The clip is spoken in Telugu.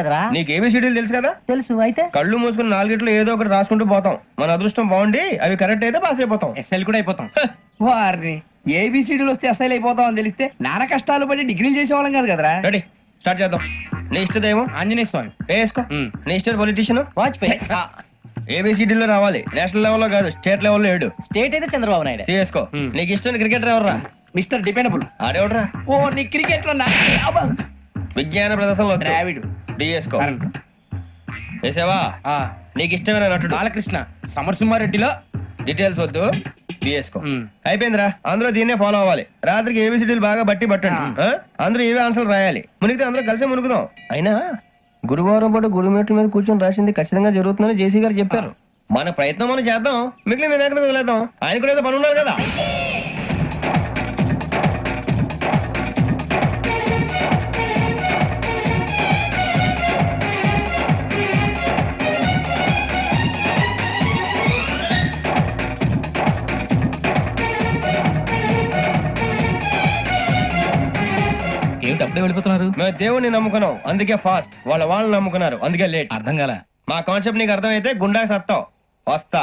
కదరా? నీకు ఏబిసిడీలు తెలుసు కదా? తెలుసు. అయితే కళ్ళు మూసుకుని నాలుగిట్లో ఏదో ఒకటి రాసుకుంటూ పోతాం. మన అదృష్టం బాగుండి అవి కరెక్ట్ అయితే పాస్ అయిపోతాం. ఎస్ఎల్ కూడా అయిపోతాం. వారిని ఏబిసిడీలు వస్తే ఎస్ఐలు అయిపోతాం అని తెలిస్తే నాన్న కష్టాలు పడి డిగ్రీలు చేసేవాళ్ళం కాదు కదరా. రెడీ, స్టార్ట్ చేద్దాం. నీ ఇష్టదేమో ఆంజనేయ స్వామి. వేసుకో. నీ ఇష్ట పొలిటీషియన్ వాజ్పేయి. ఏబిసిడీలో రావాలి, నేషనల్ లెవెల్లో కాదు, స్టేట్ లెవెల్లో 7. స్టేట్ అయితే చంద్రబాబు నాయుడు. సిఎస్కో. నీకు ఇష్టం క్రికెటర్ ఎవర్రా? Mister dependable. ఆడేవడరా? ఓ నీ క్రికెట్ లో విజ్ఞాన ప్రదర్శనలో ద్రావిడు. డిఎస్కో. వేసావా? నీకు ఇష్టమైన నటుడు? బాలకృష్ణ. సమర్సింహారెడ్డిలో డీటెయిల్స్ వద్దు, బిఎస్కో. అయిపోయిందిరా, అందులో దీన్నే ఫాలో అవ్వాలి. రాత్రికి ఏబిసిడీలు బాగా బట్టి పట్టండి. అందరూ ఏవే ఆన్సర్లు రాయాలి. మునిగితే అందరూ కలిసి మునుగుదాం. అయినా గురువారం పాటు గురుమేట్ల మీద కూర్చొని రాసింది ఖచ్చితంగా జరుగుతుందని జేసీ గారు చెప్పారు. మన ప్రయత్నం మనం చేద్దాం, మిగిలిన వినాయకుడు వదిలేద్దాం. ఆయన కూడా ఏదో పని ఉండాలి కదా. ఏమిటి అప్పుడే వెళ్ళిపోతున్నారు? మేము దేవుడిని నమ్ముకున్నాం, అందుకే ఫాస్ట్. వాళ్ళని నమ్ముకున్నారు, అందుకే లేట్. అర్థం కాల. మా కాన్సెప్ట్ నీకు అర్థమైతే గుండా సత్తావు. వస్తా.